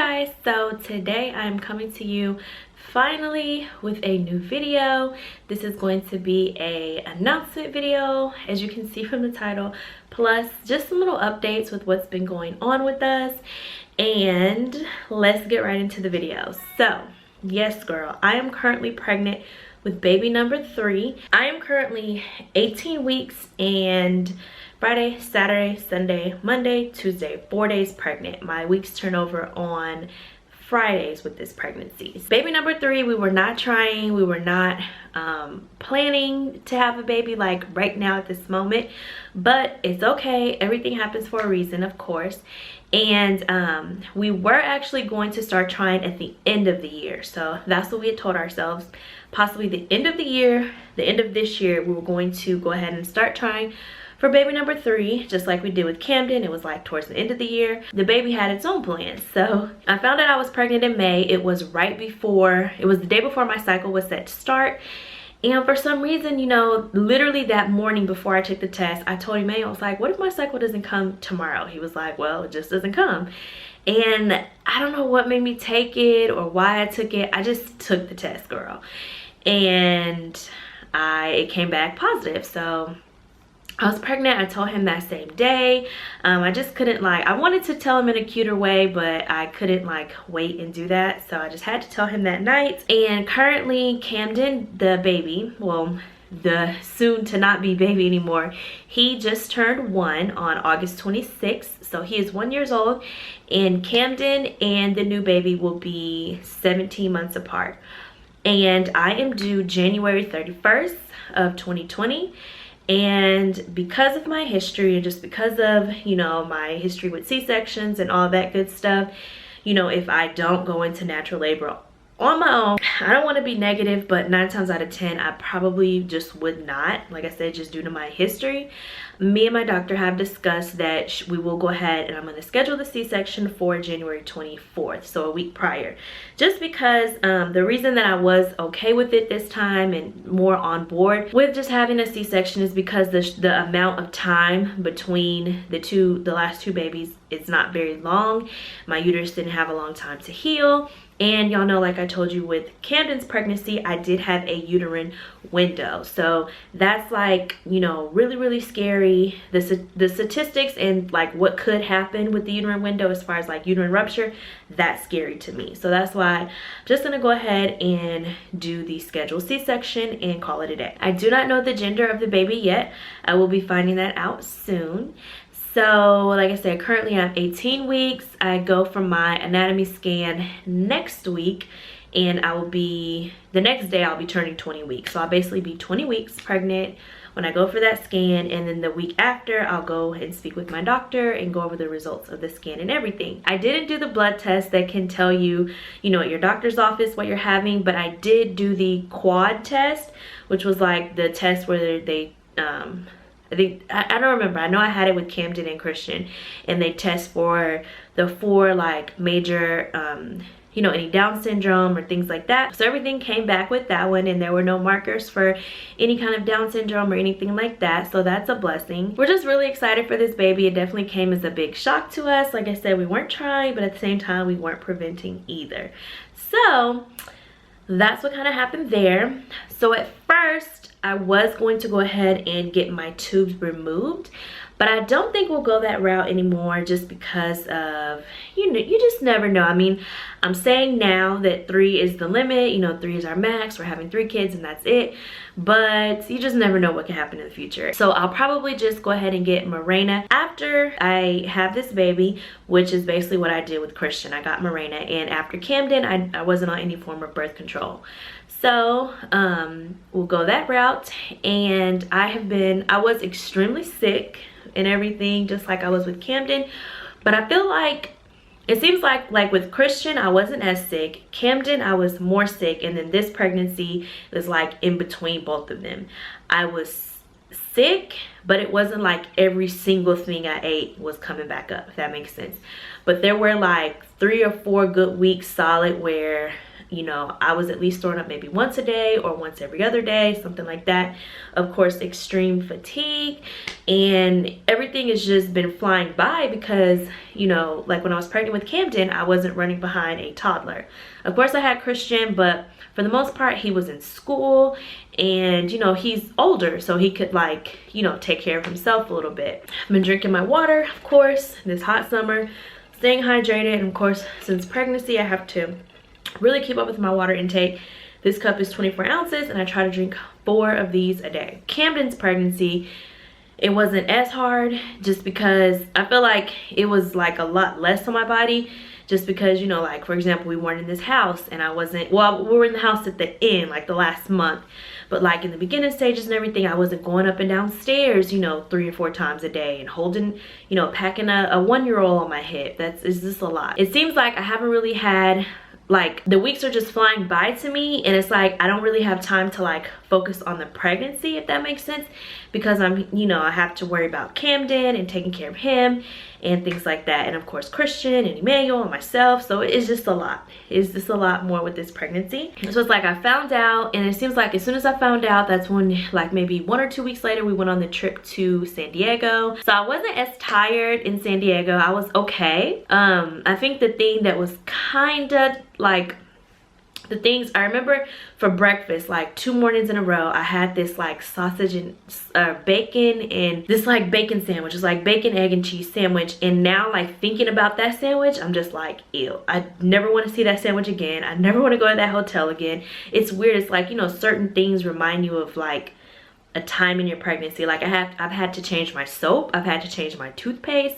guys, so today I'm coming to you finally with a new video. This is going to be a announcement video, as you can see from the title, plus just some little updates with what's been going on with us. And let's get right into the video. So yes girl, I am currently pregnant with baby number 3. I am currently 18 weeks and Friday, Saturday, Sunday, Monday, Tuesday, 4 days pregnant. My weeks turn over on Fridays with this pregnancy. Baby number 3, we were not trying, we were not planning to have a baby like right now at this moment, but it's okay. Everything happens for a reason, of course. And we were actually going to start trying at the end of the year. So that's what we had told ourselves. Possibly the end of the year, the end of this year, we were going to go ahead and start trying for baby number 3, just like we did with Camden. It was like towards the end of the year. The baby had its own plans. So I found out I was pregnant in May. It was right before, it was the day before my cycle was set to start. And for some reason, you know, literally that morning before I took the test, I told Emmanuel, I was like, what if my cycle doesn't come tomorrow? He was like, well, it just doesn't come. And I don't know what made me take it or why I took it. I just took the test, girl. And it came back positive. So I was pregnant. I told him that same day. I just couldn't I wanted to tell him in a cuter way, but I couldn't wait and do that. So I just had to tell him that night. And currently Camden, the baby, well, the soon to not be baby anymore, he just turned 1 on August 26th. So he is 1 year old, and Camden and the new baby will be 17 months apart. And I am due January 31st of 2020. And because of my history and just because of, you know, my history with C-sections and all that good stuff, you know, if I don't go into natural labor on my own, I don't want to be negative, but 9 times out of 10 I probably just would not. Like I said, just due to my history. Me and my doctor have discussed that we will go ahead and I'm going to schedule the C-section for January 24th, so a week prior, just because the reason that I was okay with it this time and more on board with just having a C-section is because the amount of time between the last two babies is not very long. My uterus didn't have a long time to heal. And y'all know, like I told you with Camden's pregnancy, I did have a uterine window. So that's you know, really, really scary. The statistics and what could happen with the uterine window as far as uterine rupture, that's scary to me. So that's why I'm just gonna go ahead and do the scheduled C-section and call it a day. I do not know the gender of the baby yet. I will be finding that out soon. So like I said, currently I'm 18 weeks. I go for my anatomy scan next week, and I will be, the next day I'll be turning 20 weeks. So I'll basically be 20 weeks pregnant when I go for that scan, and then the week after I'll go and speak with my doctor and go over the results of the scan and everything. I didn't do the blood test that can tell you, you know, at your doctor's office what you're having, but I did do the quad test, which was the test where they I don't remember. I know I had it with Camden and Christian, and they test for the 4 major you know, any Down syndrome or things like that. So everything came back with that one, and there were no markers for any kind of Down syndrome or anything like that. So that's a blessing. We're just really excited for this baby. It definitely came as a big shock to us. Like I said, we weren't trying, but at the same time we weren't preventing either. So that's what kind of happened there. So at first I was going to go ahead and get my tubes removed, but I don't think we'll go that route anymore, just because of, you know, you just never know. I mean, I'm saying now that 3 is the limit, you know, 3 is our max. We're having 3 kids and that's it, but you just never know what can happen in the future. So I'll probably just go ahead and get Mirena after I have this baby, which is basically what I did with Christian. I got Mirena, and after Camden, I wasn't on any form of birth control. So we'll go that route. And I was extremely sick and everything, just like I was with Camden, but I feel it seems like with Christian I wasn't as sick. Camden I was more sick, and then this pregnancy was in between both of them. I was sick, but it wasn't every single thing I ate was coming back up, if that makes sense. But there were 3 or 4 good weeks solid where You know, I was at least throwing up maybe once a day or once every other day, something like that. Of course, extreme fatigue, and everything has just been flying by because, you know, like when I was pregnant with Camden, I wasn't running behind a toddler. Of course, I had Christian, but for the most part, he was in school, and, you know, he's older, so he could, like, you know, take care of himself a little bit. I've been drinking my water, of course, this hot summer, staying hydrated, and of course, since pregnancy, I have to really keep up with my water intake. This cup is 24 ounces, and I try to drink 4 of these a day. Camden's pregnancy, it wasn't as hard just because I feel like it was like a lot less on my body, just because, you know, like for example, we weren't in this house, and I wasn't, well, we were in the house at the end, like the last month, but like in the beginning stages and everything, I wasn't going up and down stairs, you know, 3 or 4 times a day, and holding, you know, packing a 1-year-old on my hip. It's just a lot. It seems like I haven't really had, like, the weeks are just flying by to me, and it's like I don't really have time to like focus on the pregnancy, if that makes sense, because I'm, you know, I have to worry about Camden and taking care of him and things like that, and of course Christian and Emmanuel and myself. So it's just a lot. It's just a lot more with this pregnancy. So it's like I found out, and it seems like as soon as I found out, that's when, like maybe 1 or 2 weeks later, we went on the trip to San Diego. So I wasn't as tired in San Diego. I was okay. I think the thing that was kind of like the things I remember for breakfast, like 2 mornings in a row, I had this like sausage and bacon, and this like bacon sandwich. It's like bacon, egg, and cheese sandwich. And now, like thinking about that sandwich, I'm just like, ew, I never want to see that sandwich again. I never want to go to that hotel again. It's weird. It's like, you know, certain things remind you of like a time in your pregnancy. Like I've had to change my soap. I've had to change my toothpaste.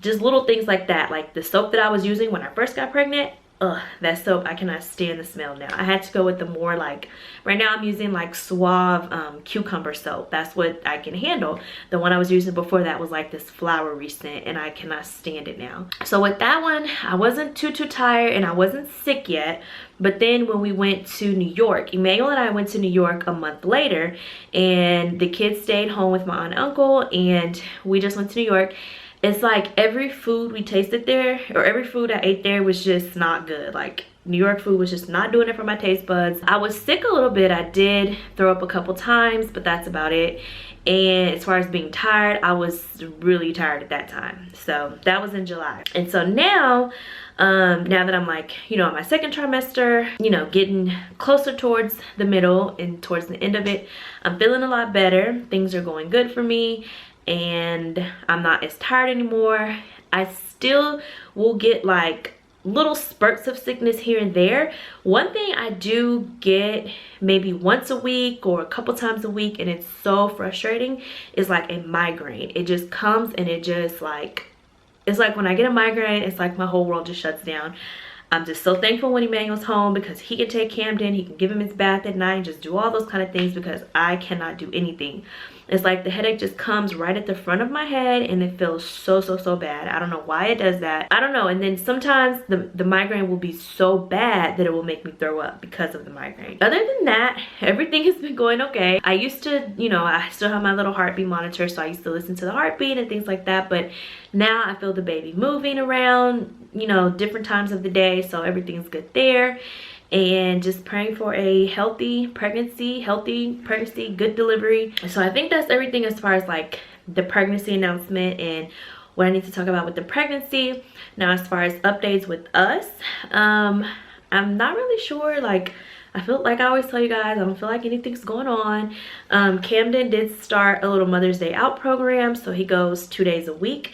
Just little things like that. Like the soap that I was using when I first got pregnant, ugh, that soap, I cannot stand the smell now. I had to go with the more like, right now I'm using like Suave cucumber soap. That's what I can handle. The one I was using before that was like this flowery scent, and I cannot stand it now. So with that one, I wasn't too tired, and I wasn't sick yet. But then when we went to New York, Emmanuel and I went to New York a month later, and the kids stayed home with my aunt and uncle, and we just went to New York. It's like every food we tasted there, or every food I ate there, was just not good. Like New York food was just not doing it for my taste buds. I was sick a little bit. I did throw up a couple times, but that's about it. And as far as being tired, I was really tired at that time. So that was in July. And so now that I'm like, you know, in my 2nd trimester, you know, getting closer towards the middle and towards the end of it, I'm feeling a lot better. Things are going good for me, and I'm not as tired anymore. I still will get like little spurts of sickness here and there. One thing I do get maybe once a week or a couple times a week, and it's so frustrating, is like a migraine. It just comes, and it just like, it's like when I get a migraine, it's like my whole world just shuts down. I'm just so thankful when Emmanuel's home, because he can take Camden, he can give him his bath at night, and just do all those kind of things, because I cannot do anything. It's like the headache just comes right at the front of my head, and it feels so bad. I don't know why it does that. I don't know. And then sometimes the migraine will be so bad that it will make me throw up because of the migraine. Other than that, everything has been going okay. I used to, you know, I still have my little heartbeat monitor, so I used to listen to the heartbeat and things like that. But now I feel the baby moving around, you know, different times of the day, so everything's good there. And just praying for a healthy pregnancy, good delivery. So I think that's everything as far as like the pregnancy announcement and what I need to talk about with the pregnancy. Now, as far as updates with us, I'm not really sure. Like, I feel like I always tell you guys, I don't feel like anything's going on. Camden did start a little Mother's Day Out program, so he goes 2 days a week.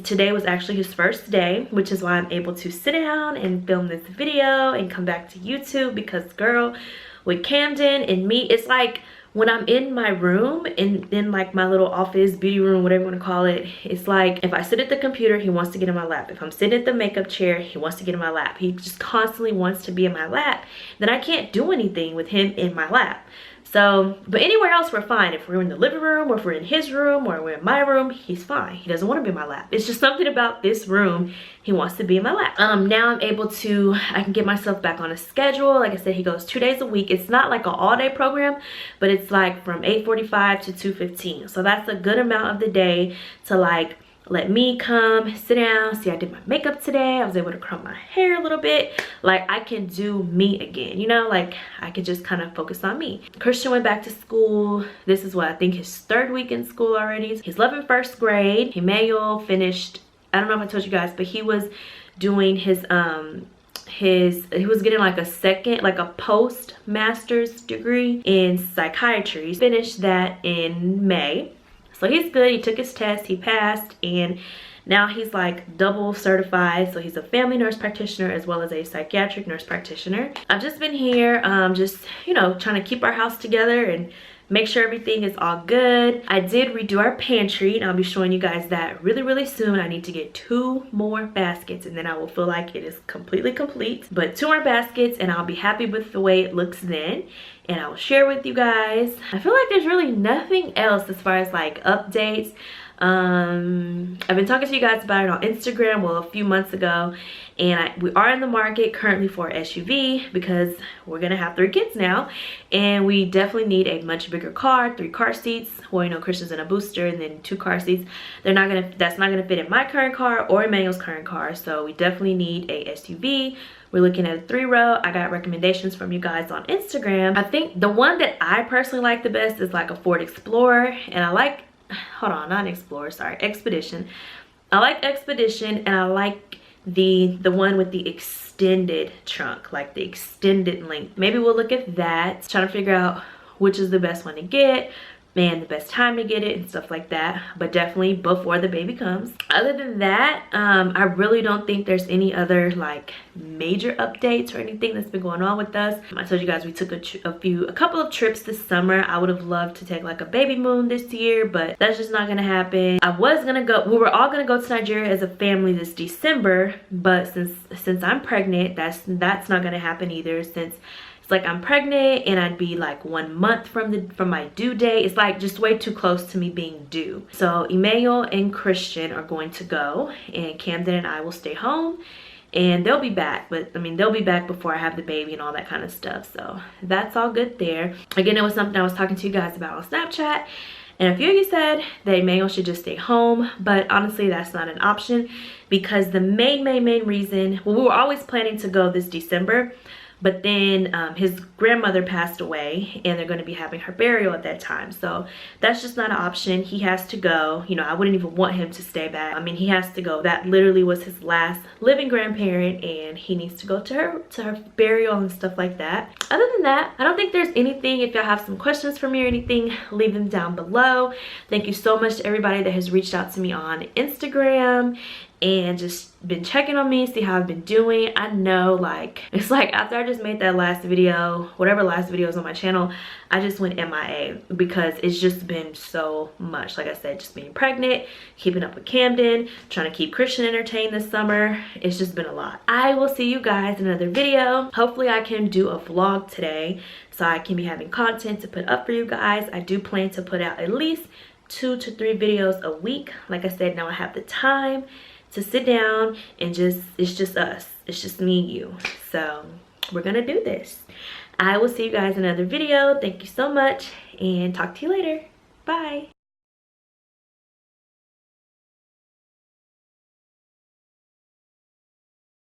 Today was actually his first day, which is why I'm able to sit down and film this video and come back to YouTube, because girl, with Camden and me, it's like when I'm in my room, in like my little office, beauty room, whatever you want to call it, it's like if I sit at the computer, he wants to get in my lap. If I'm sitting at the makeup chair, he wants to get in my lap. He just constantly wants to be in my lap. Then I can't do anything with him in my lap. So, but anywhere else we're fine. If we're in the living room, or if we're in his room, or we're in my room, he's fine. He doesn't want to be in my lap. It's just something about this room, he wants to be in my lap. Now I'm able to, I can get myself back on a schedule. Like I said, he goes 2 days a week. It's not like an all-day program, but it's like from 8:45 to 2:15. So that's a good amount of the day to like let me come sit down. See, I did my makeup today. I was able to curl my hair a little bit. Like, I can do me again, you know, like I could just kind of focus on me. Christian went back to school. This is what I think his 3rd week in school already. He's loving 1st grade. Emmanuel finished, I don't know if I told you guys, but he was doing his he was getting like a post master's degree in psychiatry. He finished that in May. So he's good. He took his test, he passed, and now he's like double certified. So he's a family nurse practitioner as well as a psychiatric nurse practitioner. I've just been here just, you know, trying to keep our house together and make sure everything is all good. I did redo our pantry, and I'll be showing you guys that really soon. I need to get 2 more baskets, and then I will feel like it is completely complete. But 2 more baskets, and I'll be happy with the way it looks then, and I will share with you guys. I feel like there's really nothing else as far as like updates. I've been talking to you guys about it on Instagram, well, a few months ago, and we are in the market currently for an SUV because we're gonna have 3 kids now, and we definitely need a much bigger car. 3 car seats. Well, you know, Christian's in a booster, and then 2 car seats. That's not gonna fit in my current car or Emmanuel's current car, so we definitely need a SUV. We're looking at a 3-row. I got recommendations from you guys on Instagram. I think the one that I personally like the best is like a Ford Explorer, and I like, hold on, not Explorer, sorry, Expedition. I like Expedition, and I like the one with the extended trunk, like the extended length. Maybe we'll look at that, trying to figure out which is the best one to get, and the best time to get it and stuff like that, but definitely before the baby comes. Other than that, I really don't think there's any other like major updates or anything that's been going on with us. I told you guys we took a couple of trips this summer. I would have loved to take like a baby moon this year, but that's just not gonna happen. I was gonna go, we were all gonna go to Nigeria as a family this December, but since I'm pregnant, that's not gonna happen either, since it's like I'm pregnant and I'd be like 1 month from my due date. It's like just way too close to me being due. So Emmanuel and Christian are going to go, and Camden and I will stay home, and they'll be back. But I mean, they'll be back before I have the baby and all that kind of stuff. So that's all good there. Again, it was something I was talking to you guys about on Snapchat, and a few of you said that Emmanuel should just stay home, but honestly that's not an option, because the main reason, well, we were always planning to go this December, but then his grandmother passed away, and they're going to be having her burial at that time. So that's just not an option. He has to go. You know, I wouldn't even want him to stay back. I mean, he has to go. That literally was his last living grandparent, and he needs to go to her burial and stuff like that. Other than that, I don't think there's anything. If y'all have some questions for me or anything, leave them down below. Thank you so much to everybody that has reached out to me on Instagram and just been checking on me, see how I've been doing. I know, like, it's like after I just made that last video, whatever last video is on my channel, I just went MIA because it's just been so much. Like I said, just being pregnant, keeping up with Camden, trying to keep Christian entertained this summer. It's just been a lot. I will see you guys in another video. Hopefully I can do a vlog today so I can be having content to put up for you guys. I do plan to put out at least 2 to 3 videos a week. Like I said, now I have the time to sit down and it's just us. It's just me and you. So we're gonna do this. I will see you guys in another video. Thank you so much, and talk to you later. Bye.